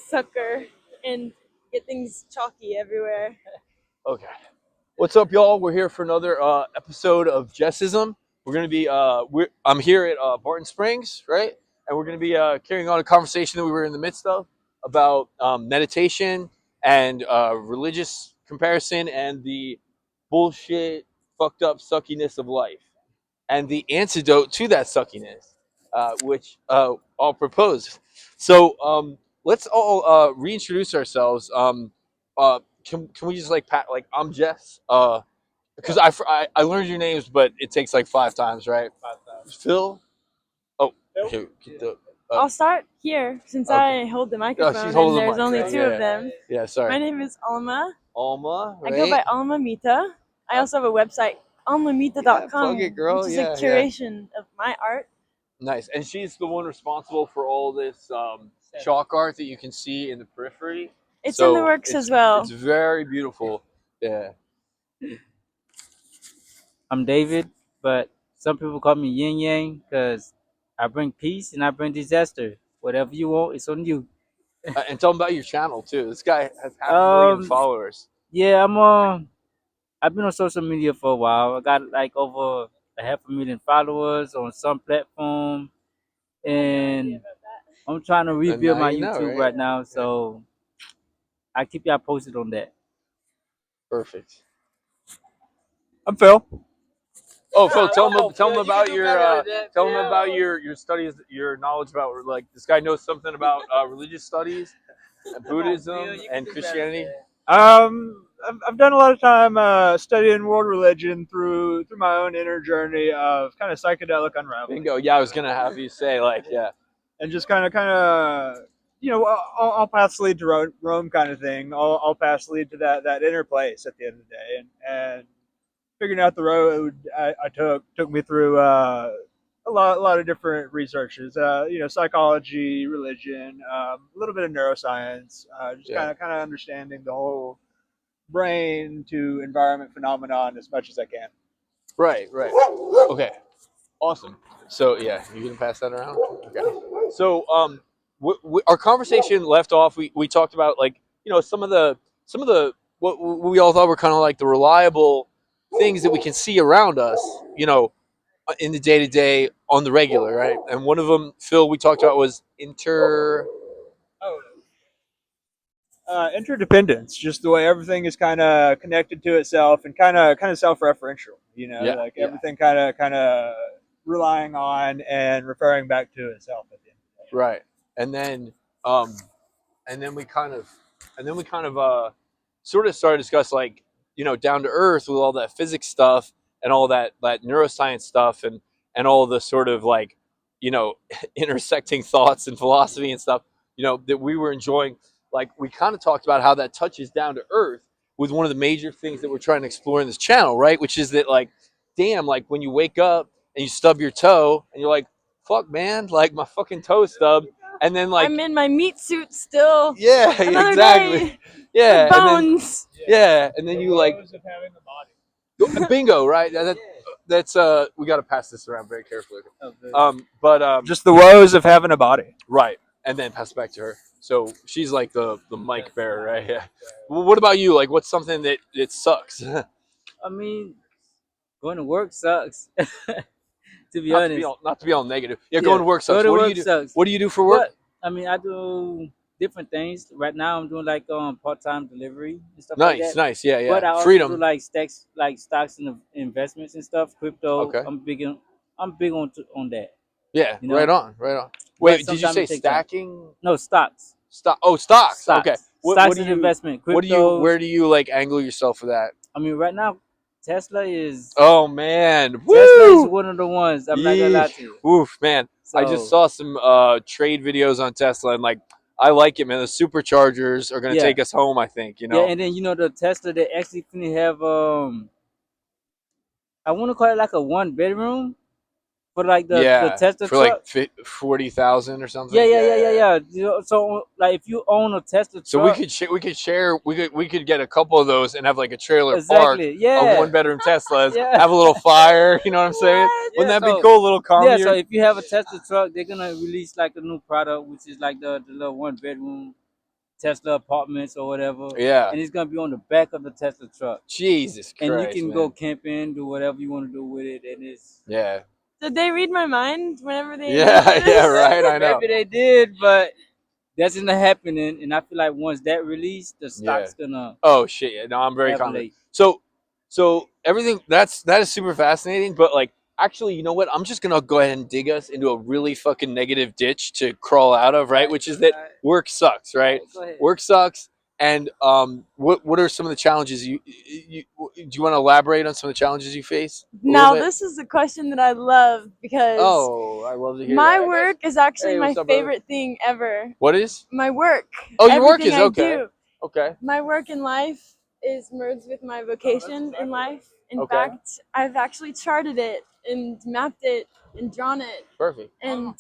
sucker and get things chalky everywhere. Okay. What's up, y'all? We're here for another episode of Jesism. We're gonna be I'm here at Barton Springs, right? And we're gonna be carrying on a conversation that we were in the midst of about meditation and religious comparison and the bullshit, fucked up suckiness of life, and the antidote to that suckiness, which I'll propose. So let's all reintroduce ourselves. Can we just like I'm Jess? Because I learned your names, but it takes like 5 times, right? 5 times. Phil. Oh, okay. I'll start here since Okay. I hold the Oh, microphone she's holding and the there's mic, only right? two of them. Yeah, sorry. My name is Alma. Alma, right? I go by Alma Mita. I also have a website, almamita.com, plug it, girl. which is Yeah, a curation of my art. Nice. And she's the one responsible for all this chalk art that you can see in the periphery. It's in the works as well. It's very beautiful. Yeah. I'm David, but some people call me Yin Yang because I bring peace and I bring disaster. Whatever you want, it's on you. And tell them about your channel too. This guy has 500,000 followers. Yeah, I've been on social media for a while. I got like over 500,000 followers on some platform, and I'm trying to rebuild my YouTube right now. So I keep y'all posted on that. Perfect. I'm Phil. Oh, Phil, tell them about your studies, your knowledge about, like, this guy knows something about religious studies, Buddhism, and Christianity. I've done a lot of time studying world religion through my own inner journey of kind of psychedelic unraveling. Bingo. Yeah, I was gonna have you say, like, yeah, and just kind of all paths lead to Rome kind of thing. All paths lead to that inner place at the end of the day, and figuring out the road I took me through a lot of different researches. Psychology, religion, a little bit of neuroscience, just kind of understanding the whole brain to environment phenomenon as much as I can. Right. Okay, awesome. So yeah, you gonna pass that around? Okay. So our conversation left off. We talked about, like, some of the what we all thought were kind of like the reliable things that we can see around us, in the day to day on the regular, right? And one of them, Phil, we talked about was interdependence, just the way everything is kind of connected to itself and kind of self-referential. Everything kind of relying on and referring back to itself at the end of the day. Right. And then we kind of sort of started to discuss, like, down to earth with all that physics stuff and all that neuroscience stuff and all the sort of, like, intersecting thoughts and philosophy and stuff, that we were enjoying. Like, we kind of talked about how that touches down to earth with one of the major things that we're trying to explore in this channel, right? Which is that, like, damn, like, when you wake up and you stub your toe and you're like, fuck, man, like, my fucking toe stubbed. And then, like, I'm in my meat suit still. Yeah, Another exactly. Day. Yeah, Bones. And then you, like, bingo, right? That's we got to pass this around very carefully. Just the woes of having a body, right? And then pass it back to her. So she's like the mic bearer, right? Yeah. Well, what about you? Like, what's something that it sucks? I mean, going to work sucks. To be honest, not to be all negative. Yeah, going to work sucks. What do you do? Sucks. What do you do for work? I mean, I do different things. Right now, I'm doing like part-time delivery and stuff like that. Nice, yeah. But I also do like stocks and investments and stuff, crypto. Okay. I'm big on that. Yeah, right on. Wait, did you say stacking? No, stocks. Stocks. Okay. Stocks and investment. Crypto. Where do you like angle yourself for that? I mean, right now, Tesla is. Oh man, Tesla is one of the ones. I'm not gonna lie to you. Oof, man. So, I just saw some trade videos on Tesla, and, like, I like it, man. The superchargers are gonna take us home, I think. Yeah, and then the Tesla, they actually finna have I want to call it like a 1-bedroom. For like the Tesla for truck, like 40,000 or something. Yeah. So like, if you own a Tesla truck, so we could get a couple of those and have like a trailer park of 1-bedroom Teslas. Have a little fire. You know what I'm saying? Wouldn't that be cool? A little calm. Yeah. So if you have a Tesla truck, they're gonna release like a new product, which is like the little 1-bedroom Tesla apartments or whatever. Yeah. And it's gonna be on the back of the Tesla truck. Jesus Christ, And you can man. go camping, do whatever you want to do with it, and it's Yeah. Did they read my mind whenever they? Yeah, made this? yeah, right. I know. maybe they did, but that's not happening. And I feel like once that released, the stock's gonna Oh shit! Yeah, no, I'm very confident. escalate. So everything that is super fascinating. But like, actually, you know what? I'm just gonna go ahead and dig us into a really fucking negative ditch to crawl out of, right? Which is that work sucks, right? Go ahead. Work sucks. And what are some of the challenges you do you want to elaborate on some of the challenges you face? Now this is a question that I love because I love to hear my that. work is actually Hey, my what's up, brother? favorite thing ever. What is? My work. Oh, your work is Everything I okay. do. Okay. My work in life is merged with my vocation in life. In Okay. fact, I've actually charted it and mapped it and drawn it, Perfect. and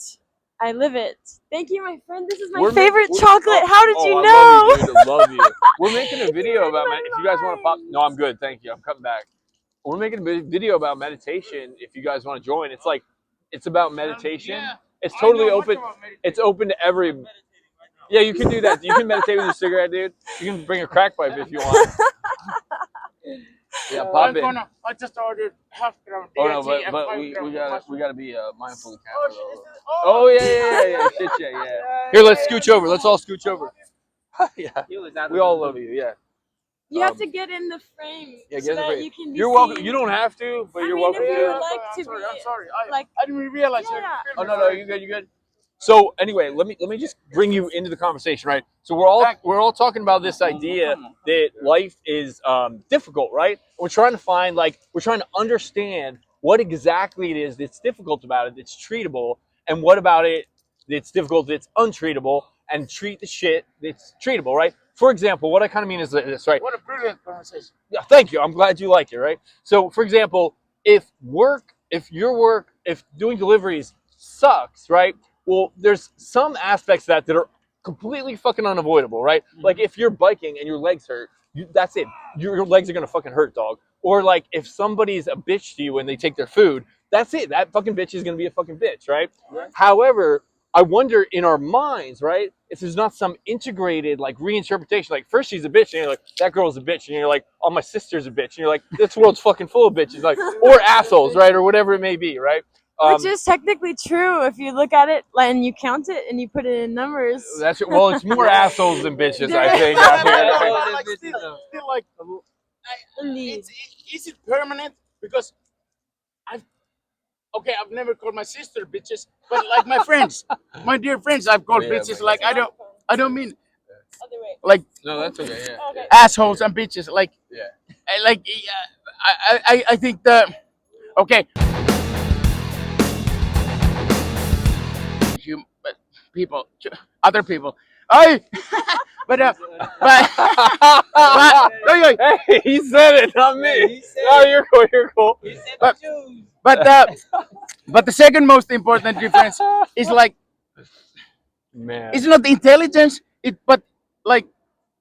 I live it. Thank you, my friend. This is my We're favorite we're- chocolate. How did you I know? love you, dude. Love you. We're making a You video read about my if you guys want to pop. mind. No, I'm good. Thank you. I'm coming back. We're making a video about meditation. If you guys want to join, it's about meditation. It's totally open. It's open to every. Yeah, you can do that. You can meditate with your cigarette, dude. You can bring a crack pipe if you want. Yeah, pop in. I just ordered half gram. Oh no, DHT and but 5 we gram gotta be mindful of the camera. Oh yeah. Shit, yeah. Here, let's scooch over. Let's all scooch over. Yeah, we all love you. Yeah. You have to get in the frame Yeah, so get in the that frame. you can be You're welcome. seen. You don't have to, but I you're mean, welcome if you to. would like to I'm be, sorry. like, I didn't realize. Yeah. Oh no, you good. So anyway, let me just bring you into the conversation, right? So we're all talking about this idea that life is difficult, right? We're trying to understand what exactly it is that's difficult about it that's treatable, and what about it that's difficult that's untreatable, and treat the shit that's treatable, right? For example, what I kind of mean is this, right? What a brilliant conversation. Yeah, thank you. I'm glad you like it, right? So, for example, if doing deliveries sucks, right? Well, there's some aspects of that are completely fucking unavoidable, right? Mm-hmm. Like if you're biking and your legs hurt, that's it. Your legs are gonna fucking hurt, dog. Or like if somebody's a bitch to you when they take their food, that's it. That fucking bitch is gonna be a fucking bitch, right? However, I wonder in our minds, right, if there's not some integrated like reinterpretation. Like first she's a bitch, and you're like, that girl's a bitch, and you're like, oh, my sister's a bitch, and you're like, this world's fucking full of bitches, like, or assholes, right, or whatever it may be, right? Which is technically true if you look at it and you count it and you put it in numbers. That's well, it's more assholes than bitches, I think. Still like, is it permanent? Because I've never called my sister bitches, but like my friends, my dear friends, I've called bitches. Like I don't mean like no, that's okay. Yeah. Okay. assholes and bitches. Like yeah. I think the people, other people. Hey, he said it, not me. No, you're cool. You're cool. But the second most important difference is like, man, it's not the intelligence. But like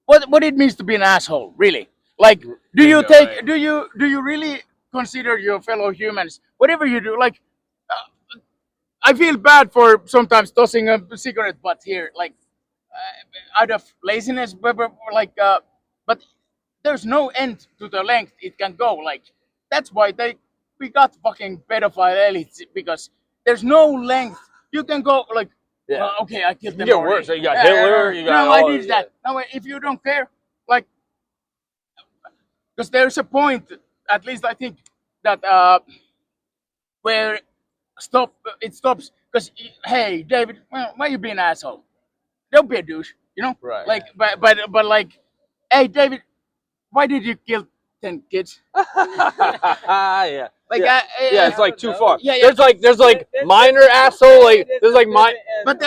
what it means to be an asshole, really. Like, do you really consider your fellow humans, whatever you do? Like, I feel bad for sometimes tossing a cigarette butt here, like out of laziness, but there's no end to the length it can go. Like that's why we got fucking pedophile elites, because there's no length you can go. Like, okay, I killed them. You get worse. You got Hitler. You got I did that. No, if you don't care, like, because there's a point, at least I think, that where it stops. Because hey, David, why you being an asshole? Don't be a douche, you know? Right. Like, but like, hey, David, why did you kill 10 kids? Yeah. Like, yeah, it's like too far. Yeah. There's like minor asshole. Like there's like But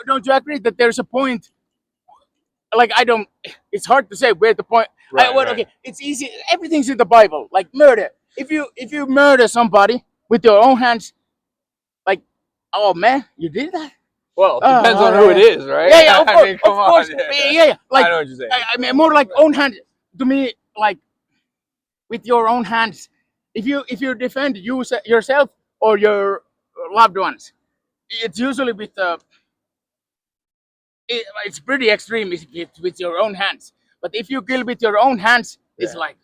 don't you agree that there's a point? Like it's hard to say where the point. Right. Okay, it's easy. Everything's in the Bible. Like murder. If you murder somebody with your own hands, like, oh man, you did that. Well, it depends on who it is, right? Yeah, I mean, come on. Yeah. Like, I know what you're saying. I mean, more like own hand. To me, like, with your own hands. If you defend yourself or your loved ones, it's usually with it's pretty extreme if it's with your own hands. But if you kill with your own hands, it's Yeah. like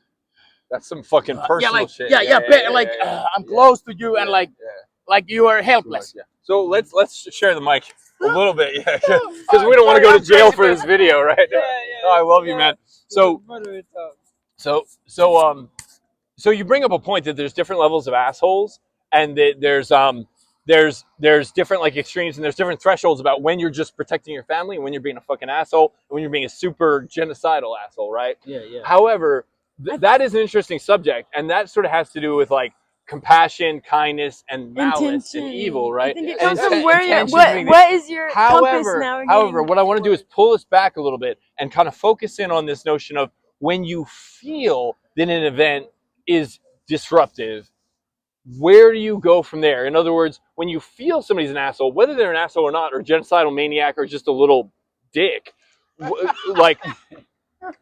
That's some fucking personal shit. I'm close to you and like you are helpless. Yeah. So let's share the mic a little bit, yeah, because we don't want to go to jail for this video, right? Oh, I love you, man. So you bring up a point that there's different levels of assholes, and that there's different like extremes, and there's different thresholds about when you're just protecting your family and when you're being a fucking asshole and when you're being a super genocidal asshole, right? Yeah. However, that is an interesting subject, and that sort of has to do with like compassion, kindness, and malice and evil, right? I think it And comes from where you're. intentions What is your compass However, navigating? what I want to do is pull us back a little bit and kind of focus in on this notion of when you feel that an event is disruptive, where do you go from there? In other words, when you feel somebody's an asshole, whether they're an asshole or not, or genocidal maniac, or just a little dick,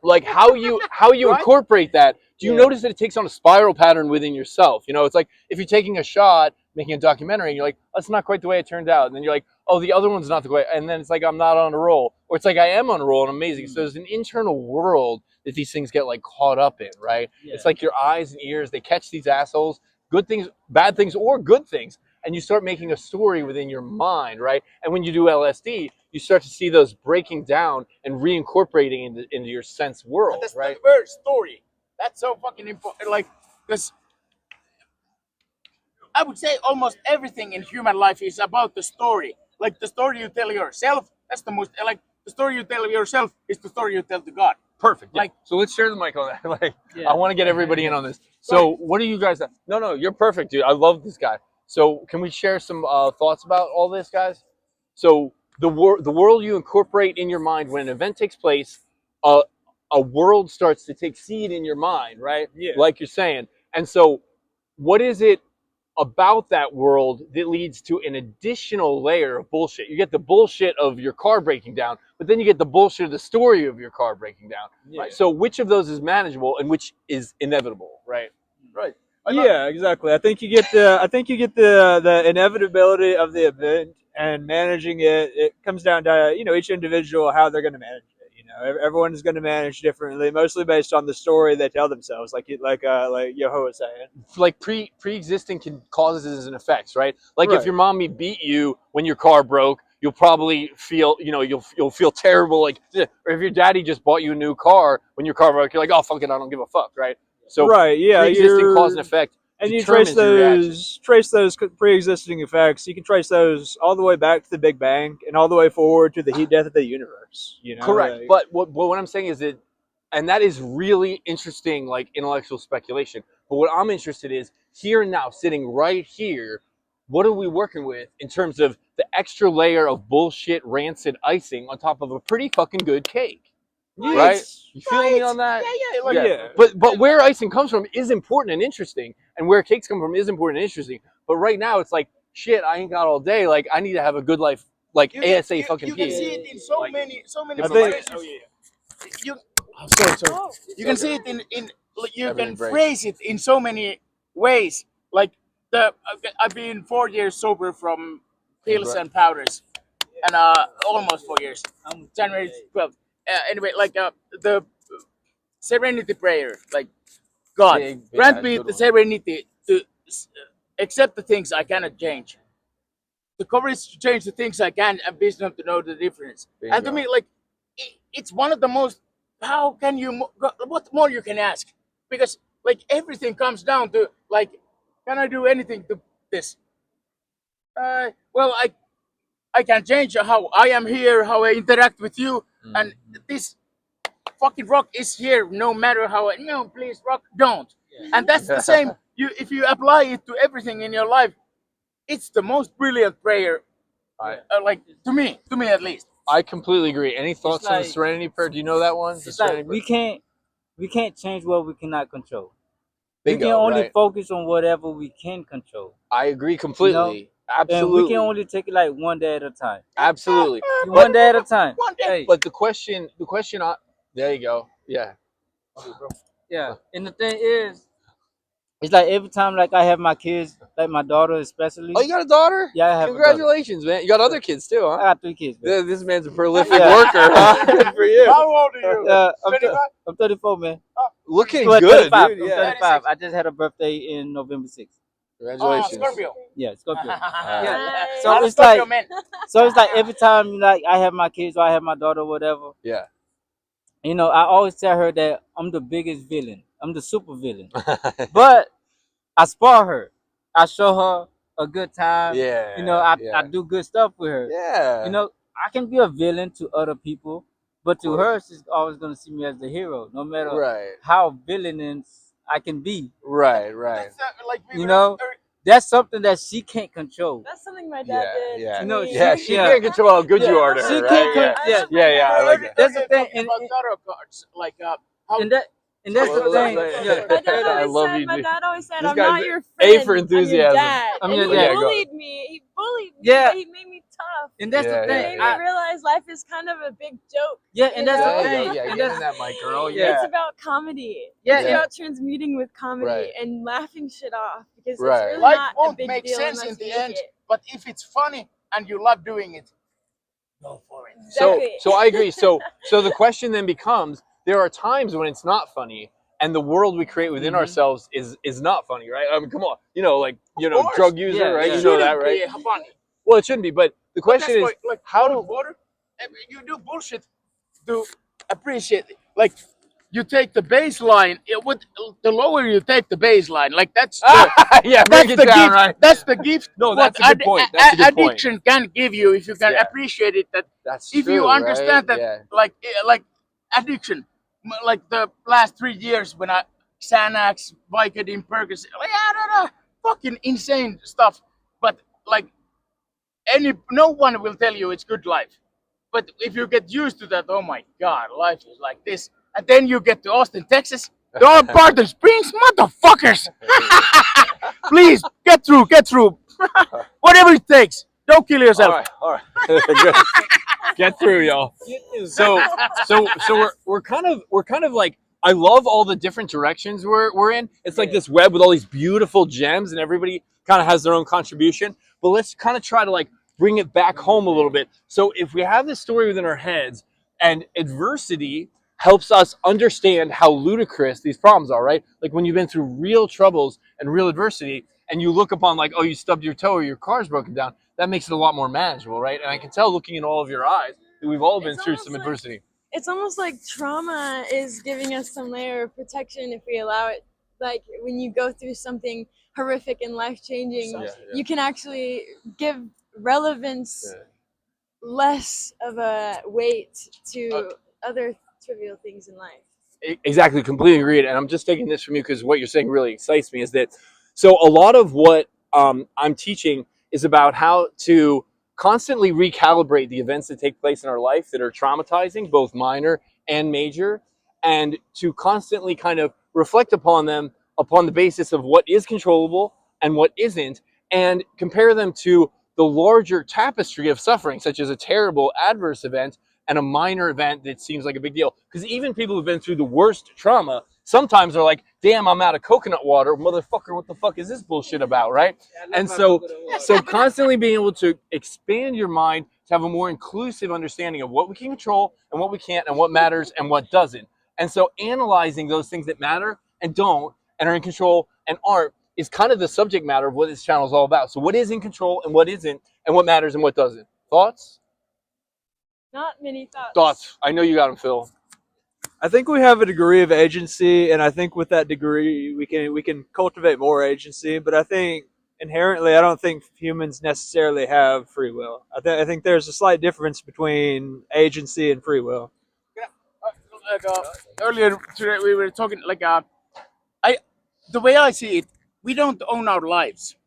like how you Right? incorporate that. Do you notice that it takes on a spiral pattern within yourself? You know, it's like if you're taking a shot, making a documentary, and you're like, that's not quite the way it turned out. And then you're like, oh, the other one's not the way. And then it's like, I'm not on a roll. Or it's like, I am on a roll and amazing. So there's an internal world that these things get like caught up in, right? Yeah. It's like your eyes and ears, they catch these assholes, good things, bad things, or good things. And you start making a story within your mind, right? And when you do LSD, you start to see those breaking down and reincorporating into your sense world, That's right? the word story. That's so fucking important. Like, because I would say almost everything in human life is about the story. Like the story you tell yourself. That's the most. Like the story you tell yourself is the story you tell to God. Perfect. Yeah. Like, so let's share the mic on that. Like, Yeah. I want to get everybody in on this. So, what are you guys? No, you're perfect, dude. I love this guy. So, can we share some thoughts about all this, guys? So, the world you incorporate in your mind when an event takes place, a world starts to take seed in your mind, right? Yeah. Like you're saying. And so, what is it about that world that leads to an additional layer of bullshit? You get the bullshit of your car breaking down, but then you get the bullshit of the story of your car breaking down. Yeah. Right? So which of those is manageable and which is inevitable, right? Right. Yeah, exactly. I think you get the inevitability of the event, and managing it. It comes down to each individual how they're going to manage it. Everyone is going to manage differently, mostly based on the story they tell themselves. Like JoHo was saying. Like pre-existing causes and effects, right? Like if Right. your mommy beat you when your car broke, you'll probably feel, you'll feel terrible, like, or if your daddy just bought you a new car when your car broke, you're like, oh fuck it, I don't give a fuck, right? So Right, yeah, pre-existing cause and effect, and you determines your reaction. trace those pre-existing effects. You can trace those all the way back to the Big Bang and all the way forward to the heat death of the universe. Correct. like- But what I'm saying is that, and that is really interesting, like intellectual speculation. But what I'm interested is here and now, sitting right here, what are we working with in terms of the extra layer of bullshit, rancid icing on top of a pretty fucking good cake? Right? You feel me on that? Yeah. But where icing comes from is important and interesting, and where cakes come from is important and interesting. But right now, it's like, shit, I ain't got all day. Like, I need to have a good life, like ASA fucking You can P. see it in so many I think- situations. You can see it in you Everything can breaks. phrase it in so many ways. Like I've been 4 years sober from pills and powders, and almost 4 years. January 12th. Anyway, like the Serenity Prayer, like God, grant me the serenity to accept the things I cannot change, the courage to change the things I can, and wisdom to know the difference. And to me, like it's one of the most. How can you? What more you can ask? Because like everything comes down to like, can I do anything to this? Well, I can change how I am here, how I interact with you, and this fucking rock is here no matter how I no please rock don't. And that's the same. If you apply it to everything in your life, it's the most brilliant prayer. Like to me at least. I completely agree. Any thoughts on the like- Serenity Prayer? Do you know that one? The It's like Serenity we can't change what we cannot control. Bingo, we can only right. focus on whatever we can control. I agree completely. Absolutely. And we can only take it like one day at a time. Absolutely. One day at a time. One day. Hey, But the question, there you go. Yeah. yeah. And the thing is, it's like every time like I have my kids, like my daughter especially. Oh, you got a daughter? Yeah, I have a daughter. Congratulations, man. You got other kids too, I huh? got 3 kids, man. This man's a prolific Yeah. worker, huh? Good for you. How old are you? I'm 34, man. Looking Well, good, 35. dude. I'm Yeah. 35. I just had a birthday in November 6th. Congratulations. Scorpio. Yeah, Scorpio. Nice. So it's Scorpio like, man. so it's like every time like I have my kids or I have my daughter or whatever, Yeah. you know, I always tell her that I'm the biggest villain. I'm the super villain. But I spoil her. I show her a good time. Yeah. You know, I yeah. do good stuff with her. Yeah. You know, I can be a villain to other people, but to her, she's always gonna see me as the hero, no matter Right. how villainous I can be. Right. That's, like we You were- know, that's something that she can't control. That's something my dad did. Yeah. to No, me. Yeah. She Yeah. can't control how good you are to She her, can't right? con- Yeah. I love my Yeah. Yeah. dad. I like that. That's the Earlier thing, talking and- about tarot cards, like how And that's Well, the thing. like- Yeah. My dad I always love said, you, my dude. dad always said, This I'm guy's not your A friend. for I'm enthusiasm. your dad. I'm And your he dad. Yeah, go. bullied me. He bullied me. Yeah. But he made me tough. And that's Yeah, the He thing. made yeah. me realize life is kind of a big joke. Yeah, and that's Yeah. the Yeah. thing. Yeah. And Get that's in that mic, girl. Yeah. It's about comedy. Yeah, It's yeah. about transmuting with comedy Right. and laughing shit off because Right. it's really life not a won't big make deal sense unless in you the make end. it. But if it's funny and you love doing it, go for it. Exactly. So I agree. So the question then becomes: there are times when it's not funny, and the world we create within ourselves is not funny, right? I mean, come on, like course. drug user, Yeah, right? yeah. You know that, Shouldn't right? be funny. Well, it shouldn't be, but the But question that's is, why, like, how cold do water? You do bullshit to appreciate it. Like you take the baseline. The lower you take the baseline, like that's yeah, that's break it the down, gift. right? That's the gift. No, what that's a good point. That's a good point. addiction can give you if you can Yeah. appreciate it. That That's if true, you understand right? that, Yeah. like addiction, like the last 3 years when I Xanax, Vicodin, Percocet, like I don't know, fucking insane stuff. But like no one will tell you it's good life. But if you get used to that, oh my god, life is like this. And then you get to Austin, Texas. Don't Barton Springs, motherfuckers! Please get through. Whatever it takes. Don't kill yourself. All right. Good. Get through, y'all. So we're kind of like, I love all the different directions we're in. It's like this web with all these beautiful gems, and everybody kind of has their own contribution. But let's kind of try to like bring it back home a little bit. So if we have this story within our heads, and adversity helps us understand how ludicrous these problems are, right? Like when you've been through real troubles and real adversity, and you look upon like, oh, you stubbed your toe or your car's broken down, that makes it a lot more manageable, right? And I can tell looking in all of your eyes that we've all been It's through almost some like- adversity. It's almost like trauma is giving us some layer of protection if we allow it. Like when you go through something horrific and life-changing, Yeah. you can actually give relevance less of a weight to other trivial things in life. Exactly, completely agreed. And I'm just taking this from you because what you're saying really excites me. Is that so? A lot of what I'm teaching is about how to constantly recalibrate the events that take place in our life that are traumatizing, both minor and major, and to constantly kind of reflect upon them upon the basis of what is controllable and what isn't, and compare them to the larger tapestry of suffering, such as a terrible adverse event and a minor event that seems like a big deal. Because even people who've been through the worst trauma sometimes are like, damn, I'm out of coconut water. Motherfucker, what the fuck is this bullshit about, right? And so constantly being able to expand your mind to have a more inclusive understanding of what we can control and what we can't and what matters and what doesn't. And so analyzing those things that matter and don't and are in control and aren't is kind of the subject matter of what this channel is all about. So what is in control and what isn't, and what matters and what doesn't? Thoughts? Not many thoughts. Thoughts. I know you got them, Phil. I think we have a degree of agency, and I think with that degree we can cultivate more agency. But I think inherently, I don't think humans necessarily have free will. I think there's a slight difference between agency and free will. Earlier today we were talking the way I see it, we don't own our lives,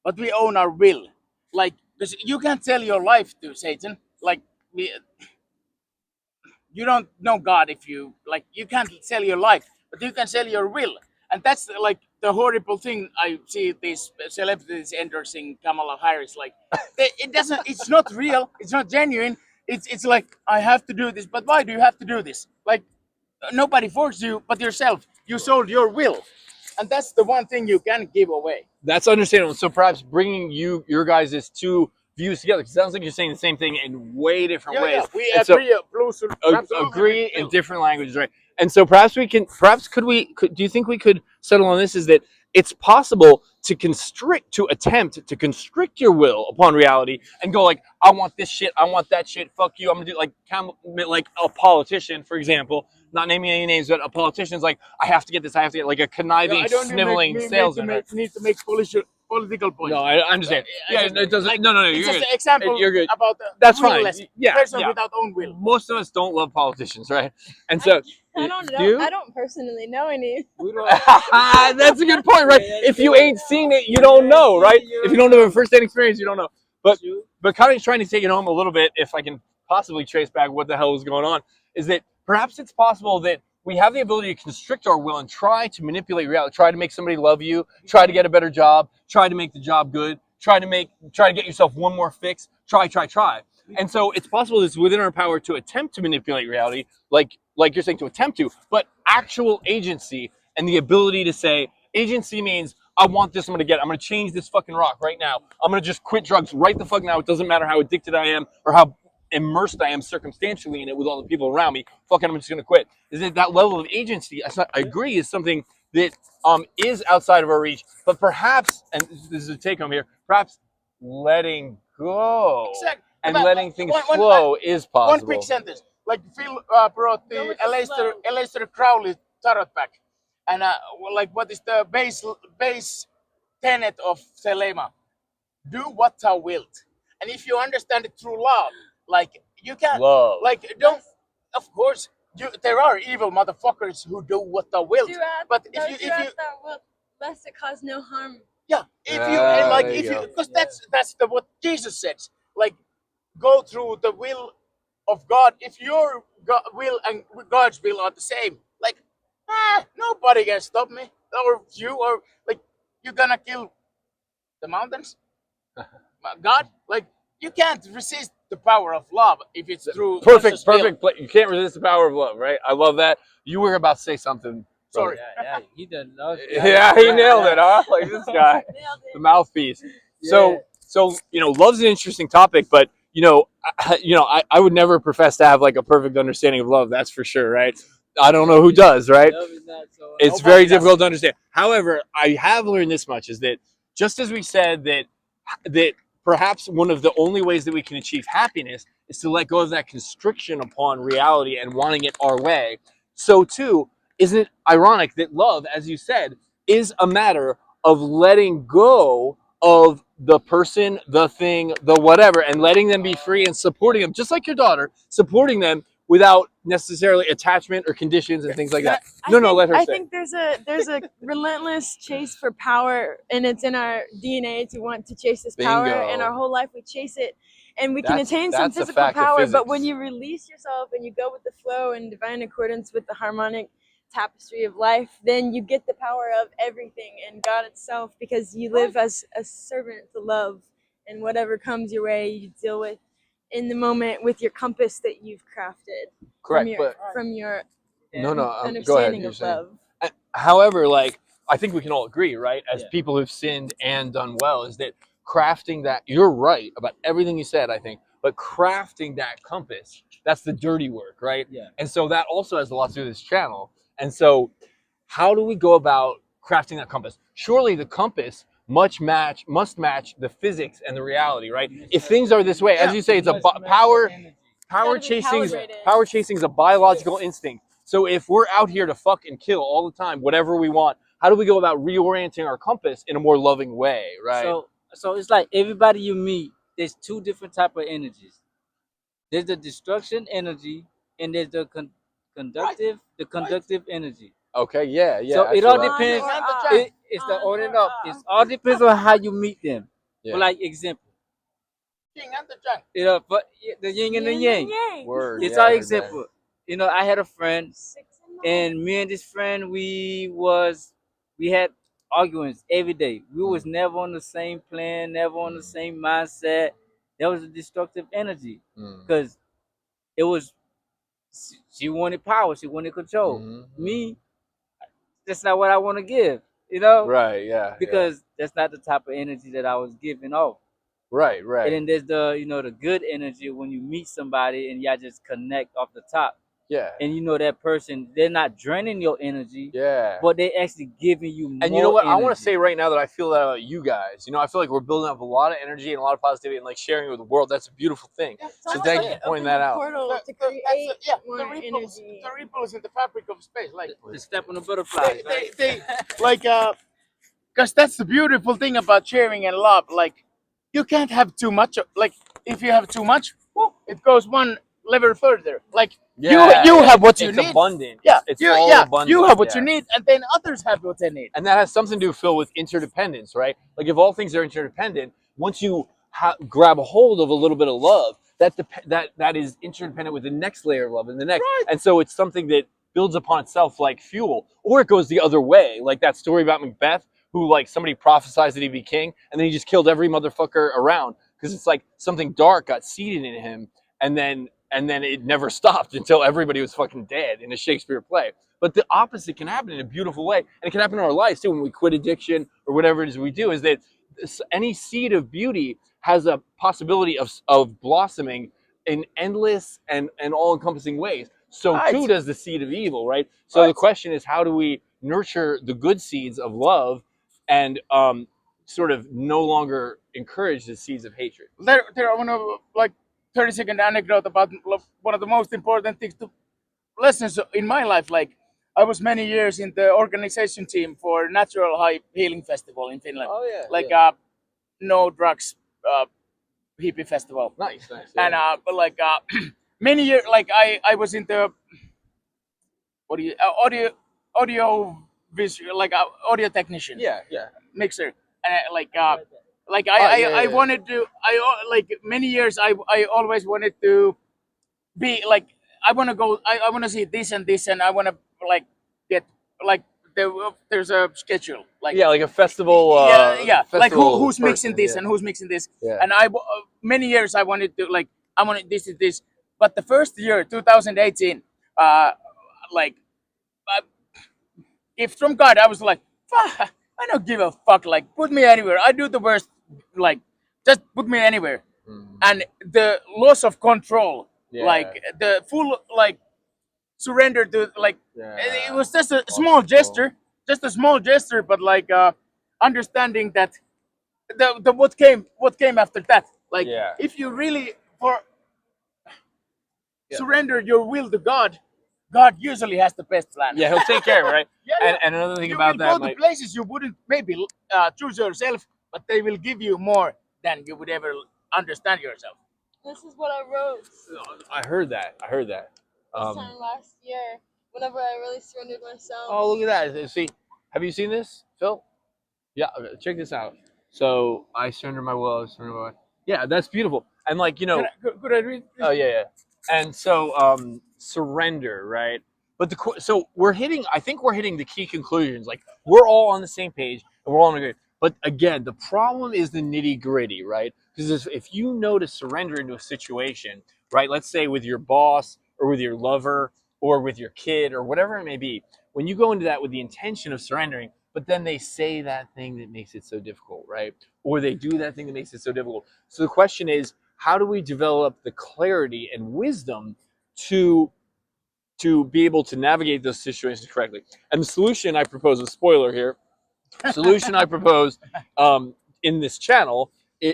but we own our will. Like, because you can't sell your life to Satan. Like, you don't know God if you like. You can't sell your life, but you can sell your will, and that's like the horrible thing. I see these celebrities endorsing Kamala Harris. Like, it doesn't. It's not real. It's not genuine. It's like I have to do this, but why do you have to do this? Like, nobody forced you, but yourself. You sold your will. and that's the one thing you can give away. That's understandable. So perhaps bringing your guys' two views together. It sounds like you're saying the same thing in way different ways. Yeah, we And agree. Agree in different languages, right? And so perhaps do you think we could settle on this? Is that it's possible to attempt to constrict your will upon reality and go like, I want this shit, I want that shit, fuck you, I'm gonna do like a politician, for example, not naming any names, but a politician's like, I have to get this, I have to get like a conniving, sniveling salesman. Need to make political points. No, I understand. Yeah, it doesn't. Like, No, it's you're just good. an example You're good. about That's fine. Yeah, person yeah. without own will. Most of us don't love politicians, right? And so, I don't know. do you? I don't personally know any. That's a good point, right? If you ain't seen it, you don't know, right? If you don't have a first-hand experience, you don't know. But Connie's trying to take it home a little bit, if I can possibly trace back what the hell was going on, is that perhaps it's possible that we have the ability to constrict our will and try to manipulate reality, try to make somebody love you, try to get a better job, try to make the job good, try to get yourself one more fix, try. And so it's possible that it's within our power to attempt to manipulate reality, like you're saying, to attempt to, but actual agency and the ability to say, agency means I want this, I'm gonna change this fucking rock right now. I'm gonna just quit drugs right the fuck now. It doesn't matter how addicted I am or how immersed I am circumstantially in it with all the people around me. Fucking, I'm just gonna quit. Is it that level of agency? I agree, is something that is outside of our reach, but perhaps, and this is a take home here, perhaps letting go and letting things flow is possible. One quick sentence. Like Phil brought the Aleister Crowley tarot pack, and like what is the base tenet of Selema? Do what thou wilt. And if you understand it through love, like you can, love, like don't. Of course, there are evil motherfuckers who do what thou wilt. But if you lest it cause no harm. Yeah, because that's what Jesus says. Like, go through the will of God. If your will and God's will are the same, like, nobody can stop me, or you, or like, you're gonna kill the mountains. God, like, you can't resist the power of love if it's through perfect. You can't resist the power of love, right? I love that. You were about to say something. Sorry. Yeah, he done. Yeah, he nailed it, huh? Like this guy, the mouthpiece. Yeah. So love's an interesting topic, but I would never profess to have like a perfect understanding of love. That's for sure, right? I don't know who does, right? It's very difficult to understand. However, I have learned this much: is that just as we said that perhaps one of the only ways that we can achieve happiness is to let go of that constriction upon reality and wanting it our way, so too, isn't it ironic that love, as you said, is a matter of letting go of the person, the thing, the whatever, and letting them be free and supporting them, just like your daughter, supporting them without necessarily attachment or conditions and things like that. Let her say. I think there's a relentless chase for power, and it's in our DNA to want to chase this power. Bingo. And our whole life we chase it, and we can attain some that's a physical fact of power. physics. But when you release yourself and you go with the flow in divine accordance with the harmonic tapestry of life, then you get the power of everything and God itself, because you live as a servant to love, and whatever comes your way, you deal with in the moment with your compass that you've crafted. Correct, from your Go understanding ahead, of love. However, like, I think we can all agree, right, as people who've sinned and done well, is that crafting that, you're right about everything you said, I think, but crafting that compass, that's the dirty work, right? Yeah. And so that also has a lot to do with this channel. And so how do we go about crafting that compass? Surely the compass must match the physics and the reality, right? If things are this way, as you say, it's a power chasing is a biological instinct. So if we're out here to fuck and kill all the time, whatever we want, how do we go about reorienting our compass in a more loving way, right? So it's like everybody you meet, there's two different type of energies. There's the destruction energy, and there's the conductive energy. Okay, yeah. So it all depends. It's the on and off. It all depends on how you meet them. Yeah. For like example, Yin and the Yang. but the yin and the yang. Word, It's yeah, our I heard example. I had a friend, and me and this friend, we had arguments every day. We was never on the same plan, never on the same mindset. That was a destructive energy, because it was, she wanted power, she wanted control. Mhm. Me, that's not what I want to give. you know, Right. Yeah. because that's not the type of energy that I was giving off. Right. And Right. then there's the, the good energy when you meet somebody and y'all just connect off the top. Yeah. And that person, they're not draining your energy, Yeah. but they actually giving you more And you know what? I want to energy. say right now that I feel that about you guys. I feel like we're building up a lot of energy and a lot of positivity and like sharing it with the world. That's a beautiful thing. So thank you for pointing that out. Portal to create more energy. the ripples in the fabric of space. Like The step on the butterfly. they like because that's the beautiful thing about sharing and love. Like you can't have too much. Like if you have too much, well, it goes one level further. Like you have what you it's need. abundant. Yeah, It's you all yeah abundant. you have what yeah. you need, and then others have what they need. And that has something to do, Phil, with interdependence, right? Like if all things are interdependent, once you grab a hold of a little bit of love, that is interdependent with the next layer of love and the next. Right. And so it's something that builds upon itself like fuel, or it goes the other way, like that story about Macbeth, who like somebody prophesied that he'd be king, and then he just killed every motherfucker around because it's like something dark got seeded in him, and then it never stopped until everybody was fucking dead in a Shakespeare play. But the opposite can happen in a beautiful way, and it can happen in our lives too when we quit addiction or whatever it is we do. Is that any seed of beauty has a possibility of blossoming in endless and all-encompassing ways. So Right. too does the seed of evil, right? So Right. the question is, how do we nurture the good seeds of love and sort of no longer encourage the seeds of hatred? There I want to like 30-second anecdote about one of the most important things to lessons in my life. Like I was many years in the organization team for Natural High Healing Festival in Finland. Oh yeah, Like yeah. no drugs hippie festival. Nice. And but like many years, like I was in the what do you audio visual, like audio technician. Yeah. Mixer. And yeah. I wanted to like many years I always wanted to be like I want to go I want to see this and this, and I want to like get like there's a schedule like Yeah, like a festival. like festival who's mixing person, this yeah. and who's mixing this. Yeah. And many years I wanted to like I wanted this, but the first year 2018 like gift from God, I was like, fuck, I don't give a fuck. Like, put me anywhere. I do the worst. Like, just put me anywhere. And the loss of control, Yeah. like the full like surrender to like Yeah. it was just a small gesture, but like understanding that the what came after that. Like, Yeah. if you really surrender your will to God, God usually has the best plan. Yeah, he'll take care of it, right? Yeah. And another thing You about will that, go to places you wouldn't maybe choose yourself, but they will give you more than you would ever understand yourself. This is what I wrote I heard that. this time last year. Whenever I really surrendered myself. Oh, look at that! See, have you seen this, Phil? Yeah, check this out. So I surrender my will. Yeah, that's beautiful. And like Could I read? Oh yeah. And so surrender, right? But so we're hitting. I think we're hitting the key conclusions. Like we're all on the same page and we're all in agreement. But again, the problem is the nitty gritty, right? Because if you know to surrender into a situation, right? Let's say with your boss or with your lover or with your kid or whatever it may be, when you go into that with the intention of surrendering, but then they say that thing that makes it so difficult, right? Or they do that thing that makes it so difficult. So the question is, how do we develop the clarity and wisdom to be able to navigate those situations correctly? And the solution I propose, a spoiler here, solution I propose in this channel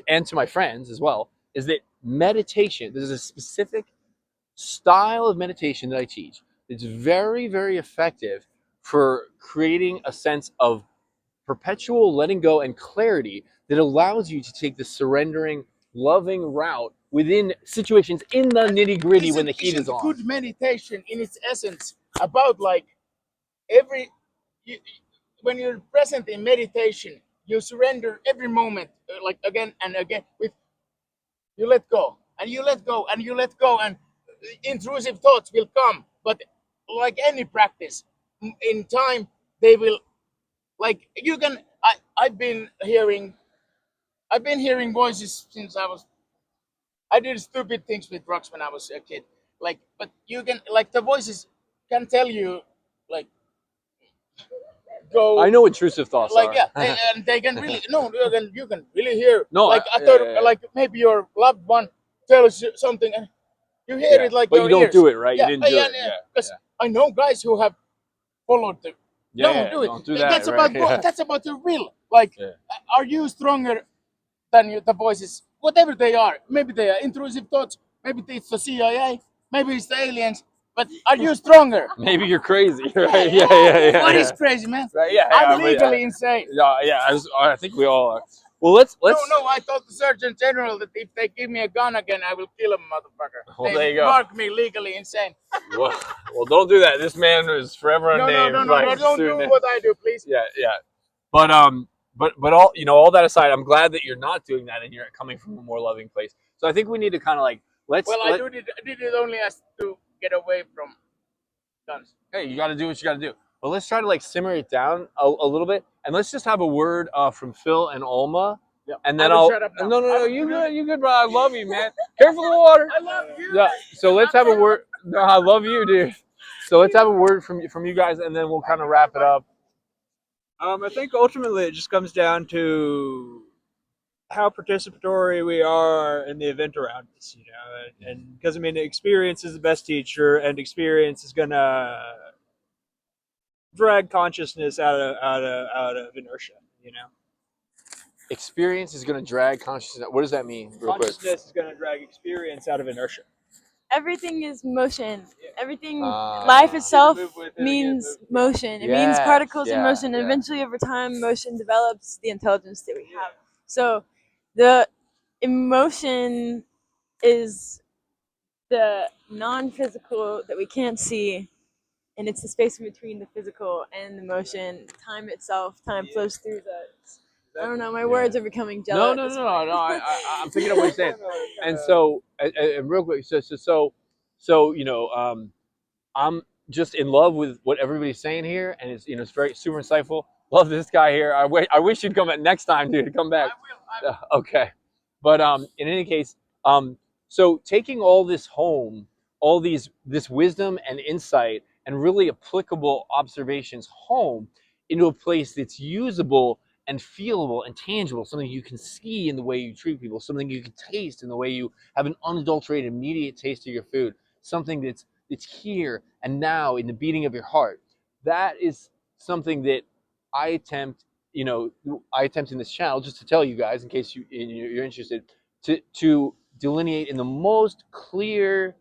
and to my friends as well, is that meditation, there's a specific style of meditation that I teach. It's very, very effective for creating a sense of perpetual letting go and clarity that allows you to take the surrendering, loving route within situations in the nitty gritty when the heat is on. Good meditation in its essence about like every when you're present in meditation, you surrender every moment, like again and again. With you let go and you let go and you let go, and intrusive thoughts will come. But like any practice, in time they will. Like you can. I've been hearing voices since I did stupid things with drugs when I was a kid. Like, but you can like the voices can tell you like go. I know intrusive thoughts Like are. yeah, and they can really no, you can really hear. No, like I yeah, thought, yeah, yeah. like maybe your loved one tells you something, and you hear Yeah, it like but your you don't ears. do it, right? Yeah, You didn't do it. yeah. Yeah, Because I know guys who have followed the. yeah, Don't yeah. do it. Don't do that. That's right? about Yeah. that's about your will. Like, Yeah. are you stronger than the voices, whatever they are? Maybe they are intrusive thoughts. Maybe it's the CIA. Maybe it's the aliens. But are you stronger? Maybe you're crazy, right? Yeah. What is crazy, man? Right? Yeah, I'm but, legally insane. yeah. I think we all are. Well, let's. No, I told the Surgeon General that if they give me a gun again, I will kill him, motherfucker. Well, They there you go. mark me legally insane. Well, don't do that. This man is forever unnamed. No, like, don't do soon. what I do, please. Yeah. But all all that aside, I'm glad that you're not doing that and you're coming from a more loving place. So I think we need to kind of like Well, I did it only as to get away from guns. Hey, you got to do what you got to do. But let's try to like simmer it down a little bit, and let's just have a word from Phil and Alma, Yeah. and then Shut up now. No, you good, bro. I love you, man. Careful the water. I love you. Yeah. So let's have a word. No, I love you, dude. So let's have a word from you guys, and then we'll kind of wrap it up. I think ultimately it just comes down to how participatory we are in the event around us, and because I mean, experience is the best teacher, and experience is gonna drag consciousness out of inertia. Experience is going to drag consciousness. What does that mean, real quick? Consciousness is gonna drag experience out of inertia. Everything is motion. Everything, Ah. life itself Move with it means again, motion. It Yes, means particles in yeah, motion, and yeah. eventually, over time, motion develops the intelligence that we have. So, the emotion is the non-physical that we can't see, and it's the space in between the physical and the motion. Time itself, time flows through the. I don't know. My words are becoming jello. No. at this point. I'm picking up what you're saying. And so, and real quick, so I'm just in love with what everybody's saying here, and it's very super insightful. Love this guy here. I wish you'd come back next time, dude. Come back. I will. Okay, but in any case, so taking all this home, all this wisdom and insight, and really applicable observations home into a place that's usable and feelable and tangible, something you can see in the way you treat people, something you can taste in the way you have an unadulterated, immediate taste of your food, something that's here and now in the beating of your heart. That is something that I attempt, in this channel, just to tell you guys, in case you're interested, to delineate in the most clear,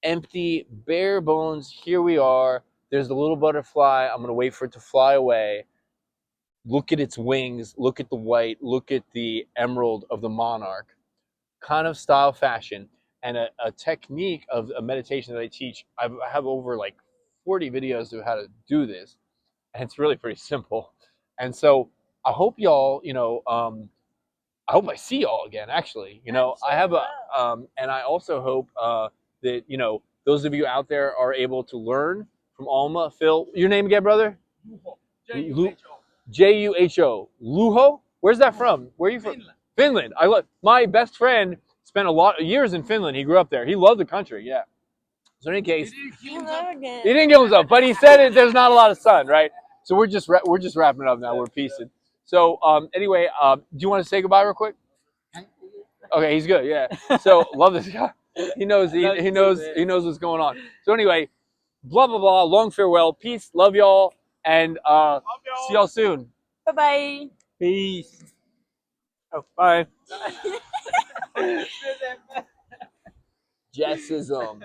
empty, bare bones. Here we are. There's the little butterfly. I'm gonna wait for it to fly away. Look at its wings. Look at the white. Look at the emerald of the monarch. Kind of style, fashion, and a technique of a meditation that I teach. I have over like 40 videos of how to do this, and it's really pretty simple. And so I hope y'all, I hope I see y'all again. Actually, I have and I also hope that those of you out there are able to learn from Alma. Phil, your name again, brother? JUHO. Luho? Where's that from? Where are you from? Finland. I love my best friend spent a lot of years in Finland. He grew up there. He loved the country. Yeah. So in any case, Hello again. he didn't kill himself, but he said there's not a lot of sun, right? So we're just wrapping it up now. We're piecing. So anyway, do you want to say goodbye real quick? Okay, he's good. Yeah. So love this guy. He knows what's going on. So anyway, blah blah blah. Long farewell. Peace. Love y'all, and see y'all soon. Bye bye. Peace. Oh, bye. Jesism.